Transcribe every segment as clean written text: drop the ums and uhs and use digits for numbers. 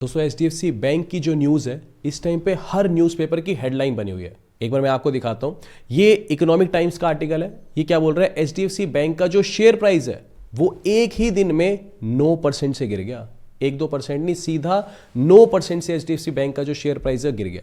दोस्तों HDFC bank की जो न्यूज़ है इस टाइम पे हर न्यूज़पेपर की हेडलाइन बनी हुई है। एक बार मैं आपको दिखाता हूं। ये इकोनॉमिक टाइम्स का आर्टिकल है। ये क्या बोल रहा है, एचडीएफसी बैंक का जो शेयर प्राइस है वो एक ही दिन में 9% से गिर गया। 1-2% नहीं, सीधा 9% से एचडीएफसी बैंक का जो शेयर प्राइस है गिर गया।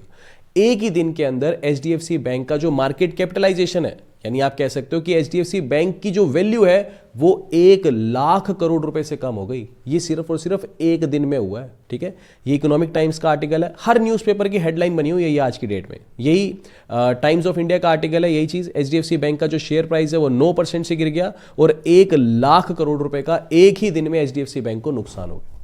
एक ही दिन के अंदर एचडीएफसी बैंक का जो मार्केट कैपिटलाइजेशन है, यानी आप कह सकते हो कि एचडीएफसी बैंक की जो वैल्यू है वो 1 लाख करोड़ रुपए से कम हो गई। ये सिर्फ और सिर्फ एक दिन में हुआ है। ठीक है, ये इकोनॉमिक टाइम्स का आर्टिकल है। हर न्यूज़पेपर की हेडलाइन बनी हुई है ये आज की डेट में। यही टाइम्स ऑफ इंडिया का आर्टिकल है, यही चीज। एचडीएफसी बैंक का जो शेयर प्राइस है वो 9% से गिर गया और 1 लाख करोड़ रुपए का एक ही दिन में एचडीएफसी बैंक को नुकसान हो गया।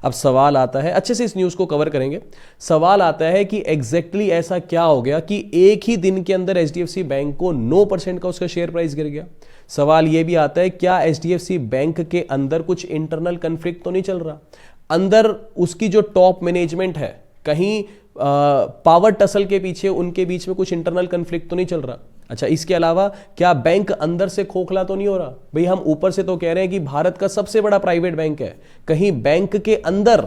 अब सवाल आता है, अच्छे से इस न्यूज़ को कवर करेंगे। सवाल आता है कि एग्जैक्टली ऐसा क्या हो गया कि एक ही दिन के अंदर एचडीएफसी बैंक को 9% का उसका शेयर प्राइस गिर गया। सवाल यह भी आता है, क्या एचडीएफसी बैंक के अंदर कुछ इंटरनल कन्फ्लिक्ट तो नहीं चल रहा? अंदर उसकी जो टॉप मैनेजमेंट है, कहीं पावर टसल के पीछे उनके बीच में कुछ इंटरनल कन्फ्लिक्ट तो नहीं चल रहा? अच्छा, इसके अलावा क्या बैंक अंदर से खोखला तो नहीं हो रहा? भाई हम ऊपर से तो कह रहे हैं कि भारत का सबसे बड़ा प्राइवेट बैंक है, कहीं बैंक के अंदर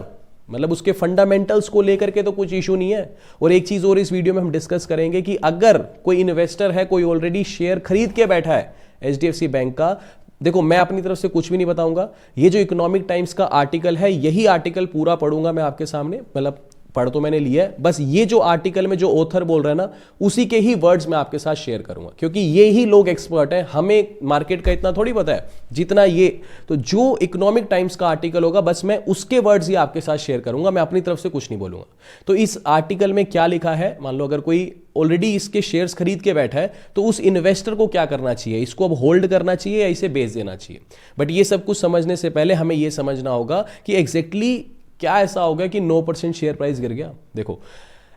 मतलब उसके फंडामेंटल्स को लेकर के तो कुछ इशू नहीं है। और एक चीज और इस वीडियो में हम डिस्कस करेंगे कि अगर कोई इन्वेस्टर है, कोई ऑलरेडी शेयर खरीद के बैठा है एचडीएफसी बैंक का, देखो मैं अपनी तरफ से कुछ भी नहीं बताऊंगा। ये जो इकोनॉमिक टाइम्स का आर्टिकल है, यही आर्टिकल पूरा पढ़ूंगा मैं आपके सामने। मतलब पढ़ तो मैंने लिया है, बस ये जो आर्टिकल में जो ऑथर बोल रहा है ना, उसी के ही वर्ड्स मैं आपके साथ शेयर करूंगा, क्योंकि ये ही लोग एक्सपर्ट हैं। हमें मार्केट का इतना थोड़ी पता है जितना ये। तो जो इकोनॉमिक टाइम्स का आर्टिकल होगा बस मैं उसके वर्ड्स ही आपके साथ शेयर करूंगा, मैं अपनी तरफ से कुछ नहीं बोलूंगा। तो इस आर्टिकल में क्या लिखा है, मान लो अगर कोई ऑलरेडी इसके शेयर्स खरीद के बैठा है तो उस इन्वेस्टर को क्या करना चाहिए? इसको अब होल्ड करना चाहिए या इसे बेच देना चाहिए? बट ये सब कुछ समझने से पहले हमें यह समझना होगा कि एग्जैक्टली क्या ऐसा हो गया कि 9% शेयर प्राइस गिर गया। देखो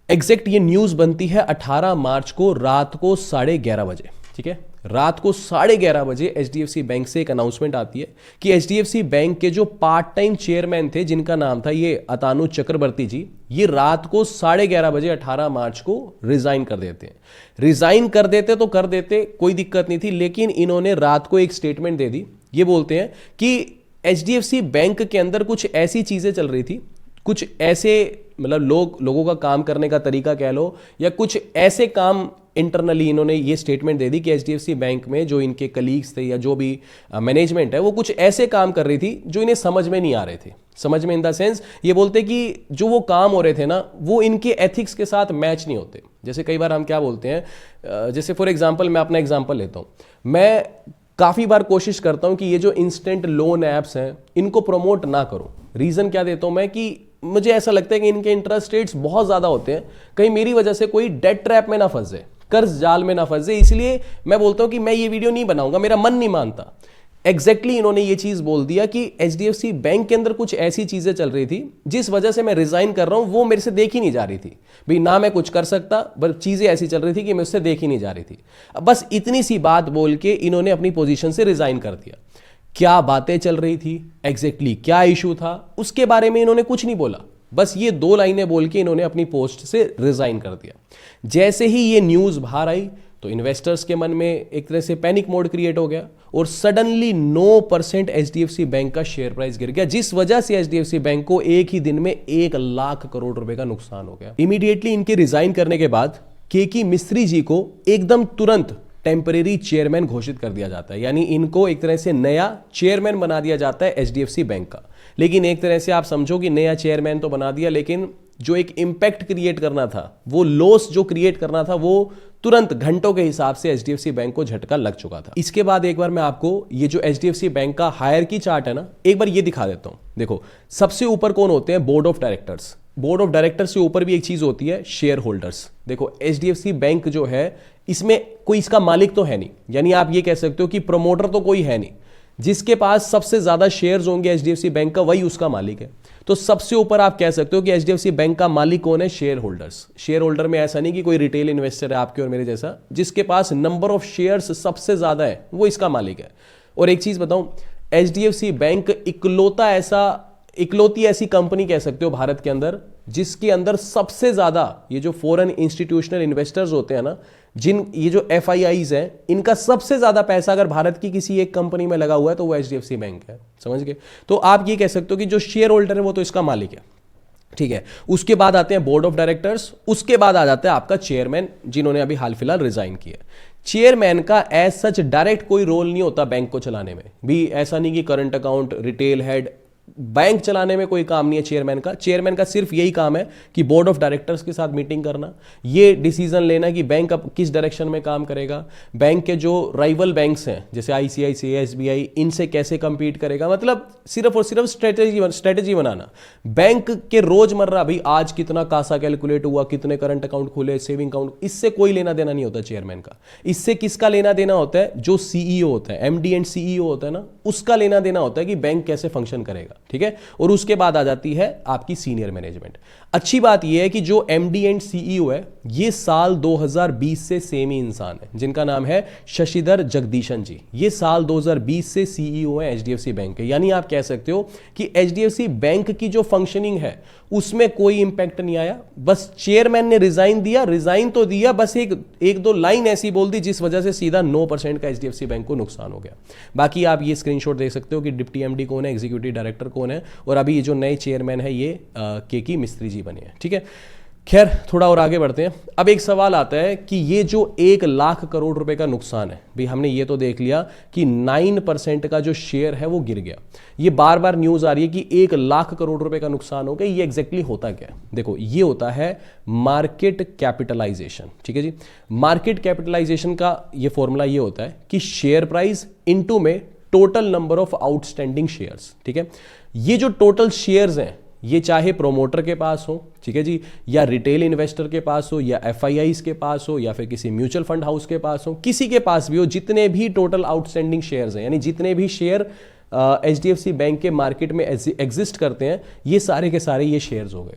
एग्जैक्ट ये न्यूज बनती है 18 मार्च को रात को 11:30 बजे। ठीक है, रात को 11:30 बजे एचडीएफसी बैंक से एक अनाउंसमेंट आती है कि एचडीएफसी बैंक के जो पार्ट टाइम चेयरमैन थे, जिनका नाम था ये अतानु चक्रवर्ती जी, ये रात को 11:30 बजे 18 मार्च को रिजाइन कर देते हैं। रिजाइन कर देते तो कर देते, कोई दिक्कत नहीं थी, लेकिन इन्होंने रात को एक स्टेटमेंट दे दी। ये बोलते हैं कि एचडीएफसी बैंक के अंदर कुछ ऐसी चीजें चल रही थी, कुछ ऐसे मतलब लोगों का काम करने का तरीका कह लो, या कुछ ऐसे काम इंटरनली इन्होंने ये स्टेटमेंट दे दी कि एचडीएफसी बैंक में जो इनके कलीग्स थे या जो भी मैनेजमेंट है वो कुछ ऐसे काम कर रही थी जो इन्हें समझ में नहीं आ रहे थे। समझ में इन द सेंस ये बोलते कि जो वो काम हो रहे थे ना, वो इनके एथिक्स के साथ मैच नहीं होते। जैसे कई बार हम क्या बोलते हैं, जैसे फॉर एग्जाम्पल मैं अपना एग्जाम्पल लेता हूँ। मैं काफ़ी बार कोशिश करता हूं कि ये जो इंस्टेंट लोन ऐप्स हैं इनको प्रमोट ना करूं। रीज़न क्या देता हूं मैं, कि मुझे ऐसा लगता है कि इनके इंटरेस्ट रेट्स बहुत ज़्यादा होते हैं, कहीं मेरी वजह से कोई डेट ट्रैप में ना फंस जाए, कर्ज जाल में ना फंस जाए। इसलिए मैं बोलता हूं कि मैं ये वीडियो नहीं बनाऊंगा, मेरा मन नहीं मानता। एग्जैक्टली इन्होंने ये चीज बोल दिया कि एचडीएफसी बैंक के अंदर कुछ ऐसी चीजें चल रही थी जिस वजह से मैं रिजाइन कर रहा हूं, वो मेरे से देखी नहीं जा रही थी। भाई ना मैं कुछ कर सकता, बस चीजें ऐसी चल रही थी कि मैं उससे देखी नहीं जा रही थी। अब बस इतनी सी बात बोल के इन्होंने अपनी पोजीशन से रिजाइन कर दिया। क्या बातें चल रही थी, एग्जैक्टली क्या इशू था, उसके बारे में इन्होंने कुछ नहीं बोला। बस ये 2 लाइनें बोल के इन्होंने अपनी पोस्ट से रिजाइन कर दिया। जैसे ही ये न्यूज बाहर आई तो इन्वेस्टर्स के मन में एक तरह से पैनिक मोड क्रिएट हो गया और सडनली 9% एचडीएफसी बैंक का शेयर प्राइस गिर गया, जिस वजह से एचडीएफसी बैंक को एक ही दिन में 1 लाख करोड़ रुपए का नुकसान हो गया। इमीडिएटली इनके रिजाइन करने के बाद केकी मिस्त्री जी को एकदम तुरंत टेम्परेरी चेयरमैन घोषित कर दिया जाता है, यानी इनको एक तरह से नया चेयरमैन बना दिया जाता है एचडीएफसी बैंक का। लेकिन एक तरह से आप समझो कि नया चेयरमैन तो बना दिया, लेकिन जो एक इंपैक्ट क्रिएट करना था, वो लॉस जो क्रिएट करना था, वो तुरंत घंटों के हिसाब से एचडीएफसी बैंक को झटका लग चुका था। इसके बाद एक बार मैं आपको ये जो एचडीएफसी बैंक का हायरार्की चार्ट है ना, एक बार ये दिखा देता हूं। देखो सबसे ऊपर कौन होते हैं? Board of directors. Board of directors से ऊपर भी एक चीज होती है, शेयर होल्डर्स। देखो एचडीएफसी बैंक जो है इसमें कोई इसका मालिक तो है नहीं, यानी आप ये कह सकते हो कि प्रमोटर तो कोई है नहीं। जिसके पास सबसे ज्यादा शेयर्स होंगे एचडीएफसी बैंक का, वही उसका मालिक है। तो सबसे ऊपर आप कह सकते हो कि एचडीएफसी बैंक का मालिक कौन है? Share holders. शेयर होल्डर में ऐसा नहीं कि कोई रिटेल इन्वेस्टर है आपके और मेरे जैसा, जिसके पास नंबर ऑफ शेयर्स सबसे ज्यादा है वो इसका मालिक है। और एक चीज बताऊं, एचडीएफसी बैंक इकलौती ऐसी कंपनी कह सकते हो भारत के अंदर जिसके अंदर सबसे ज्यादा ये जो फॉरेन इंस्टीट्यूशनल इन्वेस्टर्स होते हैं ना, ये जो एफआईआईज हैं, इनका सबसे ज्यादा पैसा अगर भारत की किसी एक कंपनी में लगा हुआ है तो वो एचडीएफसी बैंक है। समझ गए? तो आप ये कह सकते हो कि जो शेयर होल्डर है वो तो इसका मालिक है। ठीक है, उसके बाद आते हैं बोर्ड ऑफ डायरेक्टर्स, उसके बाद आ जाता है आपका चेयरमैन, जिन्होंने अभी हाल फिलहाल रिजाइन किया। चेयरमैन का एज सच डायरेक्ट कोई रोल नहीं होता बैंक को चलाने में भी, ऐसा नहीं कि current account, retail head, bank चलाने में कोई काम नहीं है चेयरमैन का। चेयरमैन का सिर्फ यही काम है कि बोर्ड ऑफ डायरेक्टर्स के साथ मीटिंग करना, ये डिसीजन लेना कि बैंक अब किस डायरेक्शन में काम करेगा, बैंक के जो राइवल बैंक्स हैं जैसे आईसीआईसीआई, एसबीआई, इनसे कैसे कंपीट करेगा, मतलब सिर्फ और सिर्फ स्ट्रेटेजी बनाना। बैंक के रोजमर्रा भाई आज कितना कासा कैलकुलेट हुआ, कितने करंट अकाउंट खुले, सेविंग अकाउंट, इससे कोई लेना देना नहीं होता चेयरमैन का। इससे किसका लेना देना होता है? जो सीईओ होता है, एमडी एंड सीईओ होता है ना, उसका लेना देना होता है कि बैंक कैसे फंक्शन करेगा। ठीक है, और उसके बाद आ जाती है आपकी सीनियर मैनेजमेंट। अच्छी बात यह है कि जो एमडी एंड सीईओ है ये साल 2020 से सेम ही इंसान है, जिनका नाम है शशिधर जगदीशन जी। ये साल 2020 से सीईओ है एचडीएफसी बैंक के। यानी आप कह सकते हो कि एचडीएफसी बैंक की जो फंक्शनिंग है उसमें कोई इंपैक्ट नहीं आया। बस चेयरमैन ने रिजाइन दिया, रिजाइन तो दिया, बस एक दो लाइन ऐसी बोल दी जिस वजह से सीधा 9% का एचडीएफसी बैंक को नुकसान हो गया। बाकी आप ये स्क्रीनशॉट देख सकते हो कि डिप्टी एमडी कौन है, एग्जीक्यूटिव डायरेक्टर कौन है, और अभी ये जो नए चेयरमैन है ये के मिस्त्री जी बने हैं। ठीक है, खैर थोड़ा और आगे बढ़ते हैं। अब एक सवाल आता है कि ये जो 1 लाख करोड़ रुपए का नुकसान है, भाई हमने ये तो देख लिया कि 9% का जो शेयर है वो गिर गया। ये बार बार न्यूज आ रही है कि 1 लाख करोड़ रुपए का नुकसान हो गया। ये एग्जैक्टली होता क्या है? देखो, ये होता है मार्केट कैपिटलाइजेशन। ठीक है जी, मार्केट कैपिटलाइजेशन का ये फॉर्मूला ये होता है कि शेयर प्राइस इनटू में total number of outstanding shares. ठीक है, ये जो टोटल शेयर्स हैं ये चाहे प्रोमोटर के पास हो, ठीक है जी, या रिटेल इन्वेस्टर के पास हो, या एफआईआईज के पास हो, या फिर किसी म्यूचुअल फंड हाउस के पास हो, किसी के पास भी हो, जितने भी टोटल आउटस्टैंडिंग शेयर्स हैं, यानी जितने भी शेयर एचडीएफसी बैंक के मार्केट में एग्जिस्ट करते हैं, ये सारे के सारे ये शेयर्स हो गए।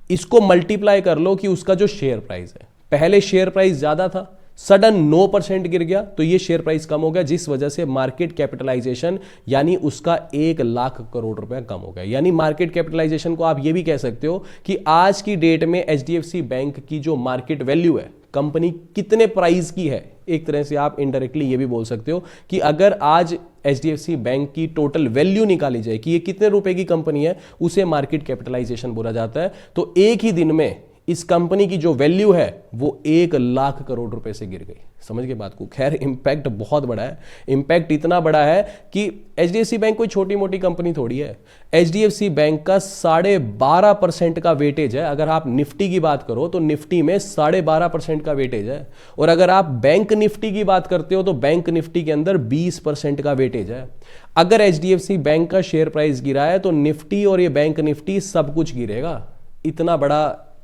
इसको मल्टीप्लाई कर लो कि उसका जो शेयर प्राइस है, पहले शेयर प्राइस ज्यादा था, सडन 9% गिर गया तो ये शेयर प्राइस कम हो गया, जिस वजह से मार्केट कैपिटलाइजेशन यानी उसका 1 लाख करोड़ रुपए कम हो गया। यानी मार्केट कैपिटलाइजेशन को आप ये भी कह सकते हो कि आज की डेट में एचडीएफसी बैंक की जो मार्केट वैल्यू है, कंपनी कितने प्राइस की है, एक तरह से आप इनडायरेक्टली ये भी बोल सकते हो कि अगर आज एचडीएफसी बैंक की टोटल वैल्यू निकाली जाए कि ये कितने रुपए की कंपनी है, उसे मार्केट कैपिटलाइजेशन बोला जाता है। तो एक ही दिन में इस कंपनी की जो वैल्यू है वो 1 लाख करोड़ रुपए से गिर गई। समझ के बात को? खैर इंपैक्ट बहुत बड़ा है। इंपैक्ट इतना बड़ा है कि एचडीएफसी बैंक कोई छोटी मोटी कंपनी थोड़ी है। एचडीएफसी बैंक का 12.5% का वेटेज है। अगर आप निफ्टी की बात करो तो निफ्टी में 12.5% का वेटेज है, और अगर आप बैंक निफ्टी की बात करते हो तो बैंक निफ्टी के अंदर 20% का वेटेज है। अगर एचडीएफसी बैंक का शेयर प्राइस गिरा है तो निफ्टी और ये बैंक निफ्टी सब कुछ गिरेगा। इतना बड़ा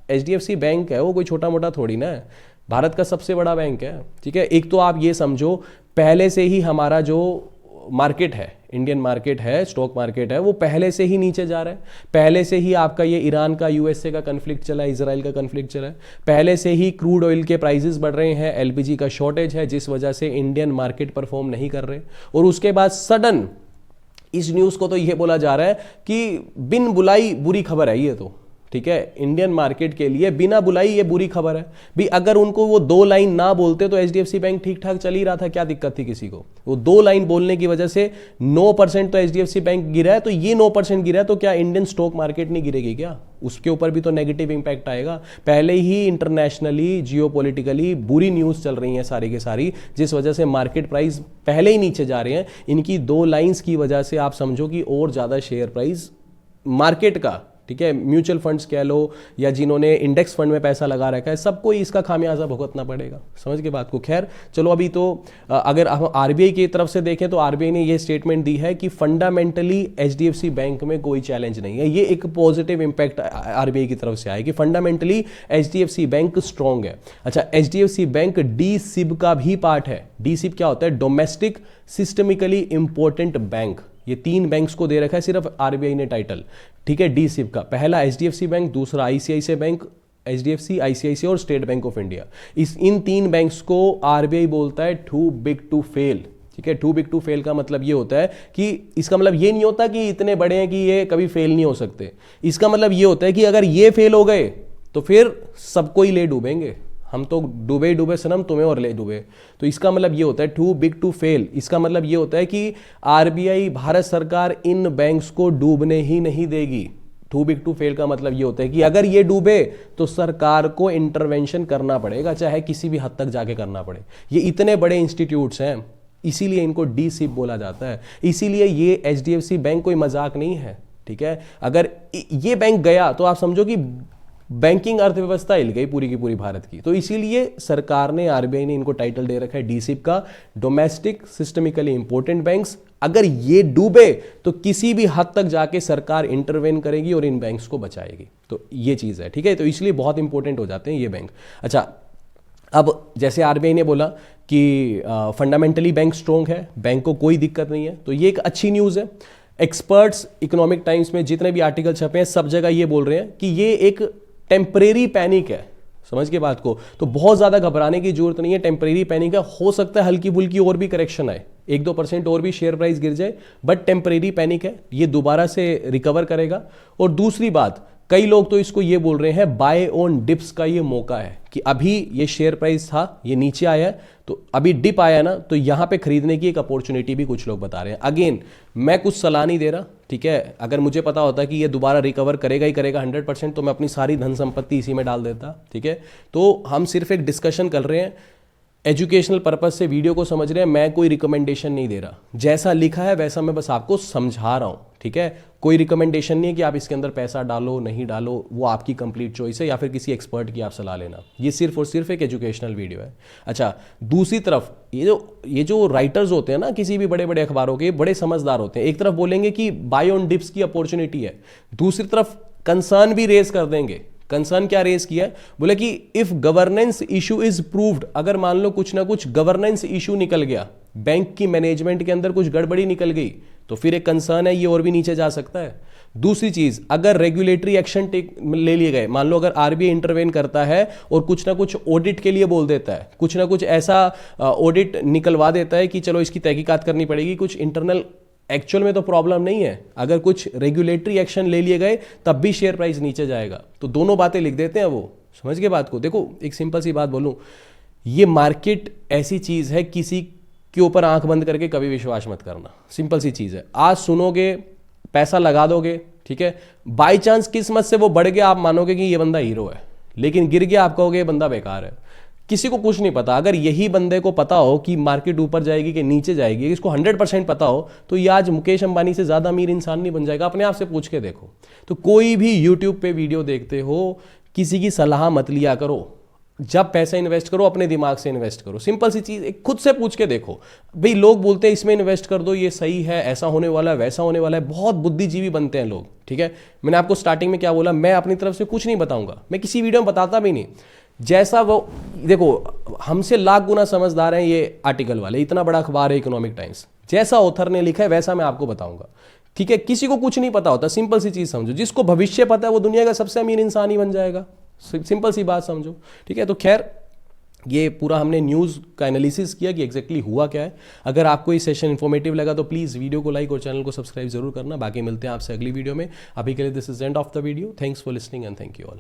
एचडीएफसी बैंक है, वो कोई छोटा मोटा थोड़ी ना है, भारत का सबसे बड़ा बैंक है। ठीक है, एक तो आप ये समझो पहले से ही हमारा जो मार्केट है, इंडियन मार्केट है, स्टॉक मार्केट है, वो पहले से ही नीचे जा रहा है। पहले से ही आपका ये ईरान का यूएसए का कन्फ्लिक्ट चला है, इसराइल का कन्फ्लिक्ट चला है। पहले से ही क्रूड ऑयल के प्राइसेस बढ़ रहे हैं, एलपीजी का शॉर्टेज है, जिस वजह से इंडियन मार्केट परफॉर्म नहीं कर रहे। और उसके बाद सडन इस न्यूज़ को तो ये बोला जा रहा है कि बिन बुलाई बुरी खबर है ये तो। ठीक है, इंडियन मार्केट के लिए बिना बुलाई ये बुरी खबर है भी। अगर उनको वो 2 लाइन ना बोलते तो एचडीएफसी बैंक ठीक ठाक चल ही रहा था, क्या दिक्कत थी किसी को? वो 2 लाइन बोलने की वजह से 9% तो एचडीएफसी बैंक गिरा है, तो ये 9% गिरा है तो क्या इंडियन स्टॉक मार्केट नहीं गिरेगी क्या? उसके ऊपर भी तो नेगेटिव इंपैक्ट आएगा। पहले ही इंटरनेशनली जियोपॉलिटिकली बुरी न्यूज़ चल रही हैं सारी के सारी, जिस वजह से मार्केट प्राइस पहले ही नीचे जा रहे हैं। इनकी 2 लाइन्स की वजह से आप समझो कि और ज़्यादा शेयर प्राइस मार्केट का, ठीक है, म्यूचुअल फंड्स कह लो या जिन्होंने इंडेक्स फंड में पैसा लगा रखा है, सबको इसका खामियाजा भुगतना पड़ेगा। समझ के बात को? खैर चलो, अभी तो अगर हम आरबीआई की तरफ से देखें तो आरबीआई ने ये स्टेटमेंट दी है कि फंडामेंटली एचडीएफसी बैंक में कोई चैलेंज नहीं है। ये एक पॉजिटिव इंपैक्ट आरबीआई की तरफ से आया कि फंडामेंटली एचडीएफसी बैंक स्ट्रॉन्ग है। अच्छा, एचडीएफसी बैंक डीसिब का भी पार्ट है। डीसिब क्या होता है? Domestic systemically important bank. ये 3 बैंक्स को दे रखा है सिर्फ आरबीआई ने टाइटल। ठीक है, डीसिब का पहला एचडीएफसी बैंक, दूसरा आईसीआईसीआई बैंक, एचडीएफसी, आईसीआईसीआई और state bank of India. In 3 banks को आरबीआई बोलता है टू बिग टू फेल। ठीक है, टू बिग टू फेल का मतलब ये होता है कि इसका मतलब ये नहीं होता कि इतने बड़े हैं कि ये कभी फेल नहीं हो सकते। इसका मतलब ये होता है कि अगर ये फेल हो गए तो फिर सबको ही ले डूबेंगे। हम तो डूबे डूबे सनम, तुम्हें और ले डूबे। तो इसका मतलब ये होता है टू बिग टू फेल। इसका मतलब ये होता है कि आरबीआई, भारत सरकार इन बैंक्स को डूबने ही नहीं देगी। टू बिग टू फेल का मतलब ये होता है कि अगर ये डूबे तो सरकार को इंटरवेंशन करना पड़ेगा, चाहे किसी भी हद तक जाके करना पड़े। ये इतने बड़े इंस्टीट्यूट्स हैं, इसीलिए इनको डीसिप बोला जाता है। इसीलिए ये एचडीएफसी बैंक कोई मजाक नहीं है, ठीक है। अगर ये बैंक गया तो आप समझो कि बैंकिंग अर्थव्यवस्था हिल गई पूरी की पूरी भारत की। तो इसीलिए सरकार ने, आरबीआई ने इनको टाइटल दे रखा है डीसिप का, डोमेस्टिक सिस्टमिकली इंपॉर्टेंट बैंक्स। अगर ये डूबे तो किसी भी हद तक जाके सरकार इंटरवेन करेगी और इन बैंक्स को बचाएगी। तो ये चीज है, ठीक है। तो इसलिए बहुत इंपॉर्टेंट हो जाते हैं ये बैंक। अच्छा, अब जैसे आरबीआई ने बोला कि फंडामेंटली बैंक स्ट्रोंग है, बैंक को कोई दिक्कत नहीं है, तो ये एक अच्छी न्यूज़ है। एक्सपर्ट्स इकोनॉमिक टाइम्स में जितने भी आर्टिकल छपे हैं सब जगह ये बोल रहे हैं कि ये एक टेम्परेरी पैनिक है। समझ के बात को, तो बहुत ज़्यादा घबराने की जरूरत नहीं है, टेम्परेरी पैनिक है। हो सकता है हल्की फुल्की और भी करेक्शन आए, 1-2% और भी शेयर प्राइस गिर जाए, बट टेम्परेरी पैनिक है, ये दोबारा से रिकवर करेगा। और दूसरी बात, कई लोग तो इसको ये बोल रहे हैं बाय ऑन डिप्स का ये मौका है कि अभी ये शेयर प्राइस था, ये नीचे आया है, तो अभी डिप आया ना, तो यहां पे खरीदने की एक अपॉर्चुनिटी भी कुछ लोग बता रहे हैं। अगेन, मैं कुछ सलाह नहीं दे रहा, ठीक है। अगर मुझे पता होता कि ये दोबारा रिकवर करेगा ही करेगा 100%, तो मैं अपनी सारी धन संपत्ति इसी में डाल देता, ठीक है। तो हम सिर्फ एक डिस्कशन कर रहे हैं, एजुकेशनल पर्पज से वीडियो को समझ रहे हैं, मैं कोई रिकमेंडेशन नहीं दे रहा। जैसा लिखा है वैसा मैं बस आपको समझा रहा हूं, ठीक है। कोई रिकमेंडेशन नहीं है कि आप इसके अंदर पैसा डालो नहीं डालो, वो आपकी कंप्लीट चॉइस है, या फिर किसी एक्सपर्ट की आप सलाह लेना। ये सिर्फ और सिर्फ एक एजुकेशनल वीडियो है। अच्छा, दूसरी तरफ ये जो राइटर्स होते हैं ना किसी भी बड़े बड़े अखबारों के, बड़े समझदार होते हैं। एक तरफ बोलेंगे कि बाय ऑन डिप्स की अपॉर्चुनिटी है, दूसरी तरफ कंसर्न भी रेज कर देंगे। कंसर्न क्या रेज किया है? बोले कि if governance issue is proved, अगर मान लो कुछ ना कुछ गवर्नेंस इशू निकल गया, बैंक की मैनेजमेंट के अंदर कुछ गड़बड़ी निकल गई, तो फिर एक कंसर्न है, ये और भी नीचे जा सकता है। दूसरी चीज, अगर रेगुलेटरी एक्शन ले लिए गए, मान लो अगर आरबीआई इंटरवेन करता है और कुछ ना कुछ ऑडिट के लिए बोल देता है, कुछ ना कुछ ऐसा ऑडिट निकलवा देता है कि चलो इसकी तहकीकात करनी पड़ेगी, कुछ इंटरनल एक्चुअल में तो प्रॉब्लम नहीं है, अगर कुछ रेगुलेटरी एक्शन ले लिए गए तब भी शेयर प्राइस नीचे जाएगा। तो दोनों बातें लिख देते हैं वो। समझ के बात को? देखो, एक सिंपल सी बात बोलूं, ये मार्केट ऐसी चीज है, किसी के ऊपर आंख बंद करके कभी विश्वास मत करना। सिंपल सी चीज है, आज सुनोगे, पैसा लगा दोगे, ठीक है, बाई चांस किस्मत से वो बढ़ गया, आप मानोगे कि ये बंदा हीरो है, लेकिन गिर गया आप कहोगे ये बंदा बेकार है। किसी को कुछ नहीं पता। अगर यही बंदे को पता हो कि मार्केट ऊपर जाएगी कि नीचे जाएगी, इसको 100% पता हो, तो ये आज मुकेश अंबानी से ज्यादा अमीर इंसान नहीं बन जाएगा। अपने आप से पूछ के देखो। तो कोई भी यूट्यूब पे वीडियो देखते हो, किसी की सलाह मत लिया करो। जब पैसा इन्वेस्ट करो अपने दिमाग से इन्वेस्ट करो। सिंपल सी चीज, खुद से पूछ के देखो। भाई लोग बोलते हैं इसमें इन्वेस्ट कर दो, ये सही है, ऐसा होने वाला है, वैसा होने वाला है, बहुत बुद्धिजीवी बनते हैं लोग, ठीक है। मैंने आपको स्टार्टिंग में क्या बोला, मैं अपनी तरफ से कुछ नहीं बताऊंगा, मैं किसी वीडियो में बताता भी नहीं। जैसा वो, देखो हमसे लाख गुना समझदार हैं ये आर्टिकल वाले, इतना बड़ा अखबार है इकोनॉमिक टाइम्स, जैसा ऑथर ने लिखा है वैसा मैं आपको बताऊंगा, ठीक है। किसी को कुछ नहीं पता होता, सिंपल सी चीज समझो। जिसको भविष्य पता है वो दुनिया का सबसे अमीर इंसान ही बन जाएगा, सिंपल सी बात समझो, ठीक है। तो खैर, ये पूरा हमने न्यूज़ का एनालिसिस किया कि एग्जैक्टली हुआ क्या है। अगर आपको ये सेशन इन्फॉर्मेटिव लगा तो प्लीज़ वीडियो को लाइक और चैनल को सब्सक्राइब जरूर करना। बाकी मिलते हैं आपसे अगली वीडियो में। अभी के लिए this is end of the video. Thanks for listening and thank you all.